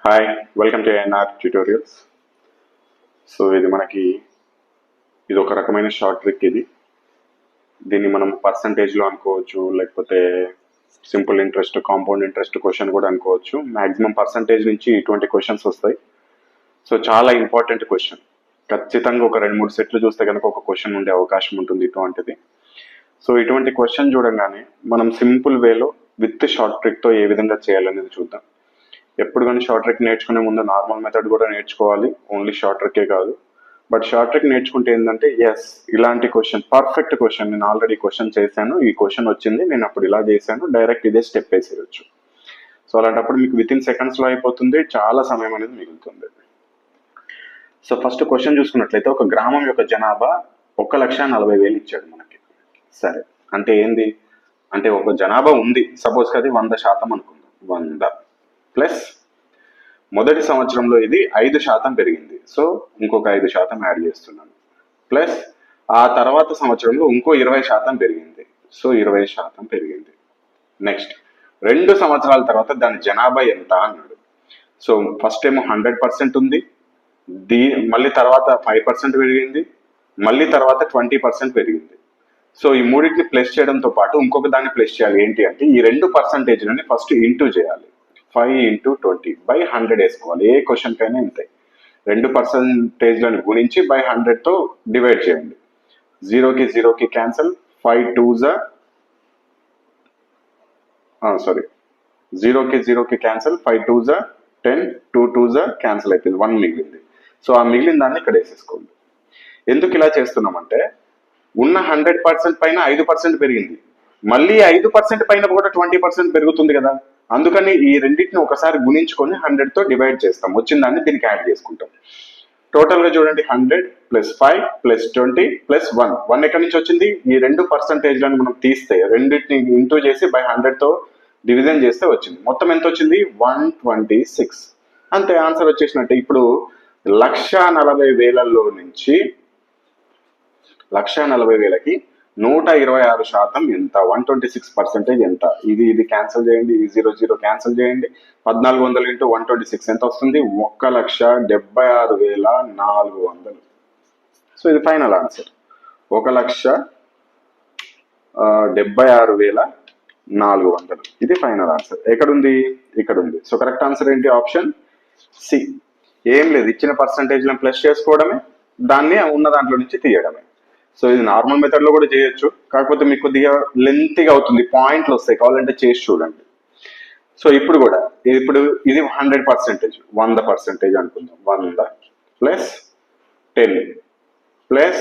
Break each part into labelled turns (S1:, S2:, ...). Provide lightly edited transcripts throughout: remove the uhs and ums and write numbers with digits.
S1: Hi, welcome to ANR tutorials. So ఇది ఒక రకమైన షార్ట్ ట్రిక్. దీన్ని మనం పర్సంటేజ్లో అనుకోవచ్చు, లేకపోతే simple interest, compound interest question కూడా అనుకోవచ్చు. మ్యాక్సిమం పర్సంటేజ్ నుంచి ఇటువంటి క్వశ్చన్స్ వస్తాయి. సో చాలా ఇంపార్టెంట్ క్వశ్చన్. ఖచ్చితంగా ఒక 2-3 సెట్లు చూస్తే కనుక ఒక క్వశ్చన్ ఉండే అవకాశం ఉంటుంది ఇటువంటిది. సో ఇటువంటి క్వశ్చన్ చూడంగానే మనం సింపుల్ వేలో విత్ షార్ట్ ట్రిక్తో ఏ విధంగా చేయాలనేది చూద్దాం. ఎప్పుడు కానీ షార్ట్ ట్రిక్ నేర్చుకునే ముందు నార్మల్ మెథడ్ కూడా నేర్చుకోవాలి, ఓన్లీ షార్ట్ ట్రిక్కే కాదు. బట్ షార్ట్ ట్రిక్ నేర్చుకుంటే ఏంటంటే ఇలాంటి క్వశ్చన్, పర్ఫెక్ట్ క్వశ్చన్, నేను ఆల్రెడీ క్వశ్చన్ చేశాను, ఈ క్వశ్చన్ వచ్చింది, నేను అప్పుడు ఇలా చేశాను, డైరెక్ట్ ఇదే స్టెప్ వేసేయచ్చు. సో అలాంటప్పుడు మీకు విత్ ఇన్ సెకండ్స్లో అయిపోతుంది, చాలా సమయం అనేది మిగులుతుంది. సో ఫస్ట్ క్వశ్చన్ చూసుకున్నట్లయితే ఒక గ్రామం యొక్క జనాభా 1,40,000 ఇచ్చాడు మనకి. సరే, అంటే ఏంది అంటే ఒక జనాభా ఉంది, సపోజ్ అది 100% అనుకుందాం. 100 ప్లస్ మొదటి సంవత్సరంలో ఇది 5% పెరిగింది, సో ఇంకొక 5% యాడ్ చేస్తున్నాను. ప్లస్ ఆ తర్వాత సంవత్సరంలో ఇంకో 20% పెరిగింది, సో 20% పెరిగింది. నెక్స్ట్ 2 సంవత్సరాల తర్వాత దాని జనాభా ఎంత అన్నాడు. సో ఫస్ట్ ఏమో 100% ఉంది, మళ్ళీ తర్వాత 5% పెరిగింది, మళ్ళీ తర్వాత 20% పెరిగింది. సో ఈ మూడింటిని ప్లస్ చేయడంతో పాటు ఇంకొక దాన్ని ప్లస్ చేయాలి. ఏంటి అంటే ఈ 2%లని ఫస్ట్ ఇంటూ చేయాలి. 5 × 20/100 వేసుకోవాలి. ఏ క్వశ్చన్ కైనా ఇంతే. 2%లను గుణించి బై 100తో డివైడ్ చేయండి. 0కి 0కి క్యాన్సల్, 0కి 0కి క్యాన్సల్, 5 2s 10, 2 2s క్యాన్సల్ అయిపోయింది, 1 మిగిలింది. సో ఆ మిగిలిన దాన్ని ఇక్కడ వేసేసుకోండి. ఎందుకు ఇలా చేస్తున్నామంటే ఉన్న 100% పైన 5% పెరిగింది, మళ్ళీ 5% పైన కూడా 20% పెరుగుతుంది కదా. అందుకని ఈ రెండింటిని ఒకసారి గుణించుకొని 100తో డివైడ్ చేస్తాం, వచ్చిన దాన్ని దీనికి యాడ్ చేసుకుంటాం. టోటల్ గా చూడండి, 100 + 5 + 20 + 1 ఎక్కడి నుంచి వచ్చింది? ఈ 2%లను మనం తీస్తే రెండింటిని ఇంటూ చేసి బై 100తో డివిజన్ చేస్తే వచ్చింది. మొత్తం ఎంత వచ్చింది? 126. అంతే, ఆన్సర్ వచ్చేసినట్టే. ఇప్పుడు 1,40,000లో నుంచి 1,40,000కి 126% ఎంత? 126% ఎంత? ఇది క్యాన్సిల్ చేయండి, ఈ 0 0 క్యాన్సిల్ చేయండి. 1400 × 126 ఎంత వస్తుంది? 1,76,400. సో ఇది ఫైనల్ ఆన్సర్, 1,76,400. ఇది ఫైనల్ ఆన్సర్. ఎక్కడుంది? ఇక్కడ ఉంది. సో కరెక్ట్ ఆన్సర్ ఏంటి? Option C. ఏం లేదు, ఇచ్చిన పర్సంటేజ్లను ప్లస్ చేసుకోవడమే, దాన్ని ఉన్న దాంట్లో నుంచి తీయడమే. సో ఇది నార్మల్ మెథడ్ లో కూడా చేయొచ్చు, కాకపోతే మీకు కొద్దిగా లెంతీగా అవుతుంది, పాయింట్లు వస్తాయి, కావాలంటే చేసి చూడండి. సో ఇప్పుడు ఇది 100%, 100% అనుకుందాం. 100 + 10 +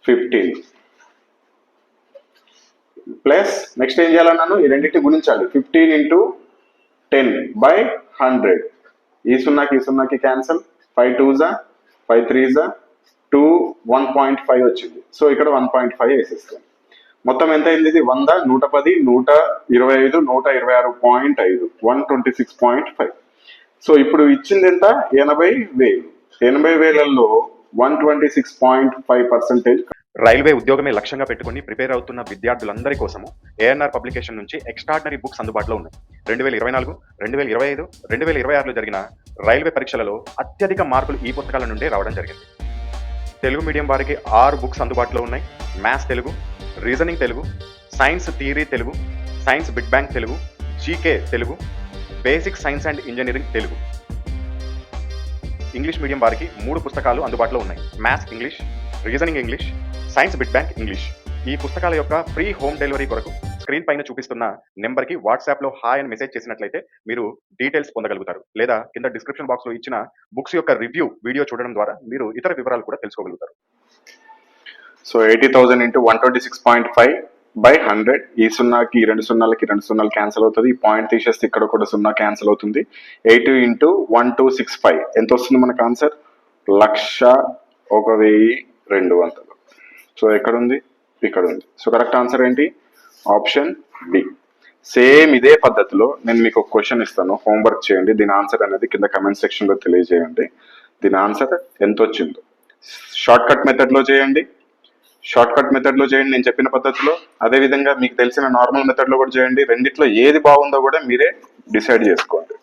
S1: 15 ప్లస్ నెక్స్ట్ ఏం చేయాలన్నాను? ఈ రెండింటిని గుణించాలి. 15 × 10/100. ఈ 0కి క్యాన్సల్, 5 2s 5 3s 2, 1.5 వచ్చింది. సో ఇక్కడ 1.5 వేసేస్తాం. మొత్తం ఎంత అయింది? ఇది 100, 110, 125, 126.5, 126.5. సో ఇప్పుడు ఇచ్చింది ఎంత? 80,000. 80,000లో 126.5%.
S2: రైల్వే ఉద్యోగమే లక్ష్యంగా పెట్టుకుని ప్రిపేర్ అవుతున్న విద్యార్థులందరి కోసము ఏఎన్ఆర్ పబ్లికేషన్ నుంచి ఎక్స్ట్రాడినరీ బుక్స్ అందుబాటులో ఉన్నాయి. 2024, 2025, 2026లో జరిగిన రైల్వే పరీక్షలలో అత్యధిక మార్కులు ఈ పుస్తకాల నుండే రావడం జరిగింది. తెలుగు మీడియం వారికి 6 బుక్స్ అందుబాటులో ఉన్నాయి. Maths Telugu, reasoning Telugu, science theory Telugu, science big bang Telugu, GK Telugu, basic science and engineering Telugu. English medium వారికి 3 పుస్తకాలు అందుబాటులో ఉన్నాయి. Maths English, reasoning English, science big bang English. ఈ పుస్తకాల యొక్క ఫ్రీ హోమ్ డెలివరీ కొరకు స్క్రీన్ పైన చూపిస్తున్న నెంబర్కి వాట్సాప్లో హాయ్ అని మెసేజ్ చేసినట్లయితే మీరు డీటెయిల్స్ పొందగలుగుతారు. లేదా కింద డిస్క్రిప్షన్ బాక్స్లో ఇచ్చిన బుక్స్ యొక్క రివ్యూ వీడియో చూడడం ద్వారా మీరు ఇతర వివరాలు కూడా తెలుసుకోగలుగుతారు.
S1: సో 80,000 × 126.5/100. ఈ 0కి 2 0కి 2 0 క్యాన్సిల్ అవుతుంది. ఈ పాయింట్ తీసేస్తే ఇక్కడ కూడా 0 క్యాన్సిల్ అవుతుంది. 80 × 1265 ఎంత వస్తుంది మనకు ఆన్సర్? 1,01,200. సో ఎక్కడుంది? ఇక్కడ ఉంది. సో కరెక్ట్ ఆన్సర్ ఏంటి? Option B. సేమ్ ఇదే పద్ధతిలో నేను మీకు ఒక క్వశ్చన్ ఇస్తాను, హోంవర్క్ చేయండి. దీని ఆన్సర్ అనేది కింద కమెంట్ సెక్షన్లో తెలియజేయండి. దీని ఆన్సర్ ఎంత వచ్చిందో షార్ట్ కట్ మెథడ్లో చేయండి. నేను చెప్పిన పద్ధతిలో. అదేవిధంగా మీకు తెలిసిన నార్మల్ మెథడ్లో కూడా చేయండి. రెండిట్లో ఏది బాగుందో కూడా మీరే డిసైడ్ చేసుకోండి.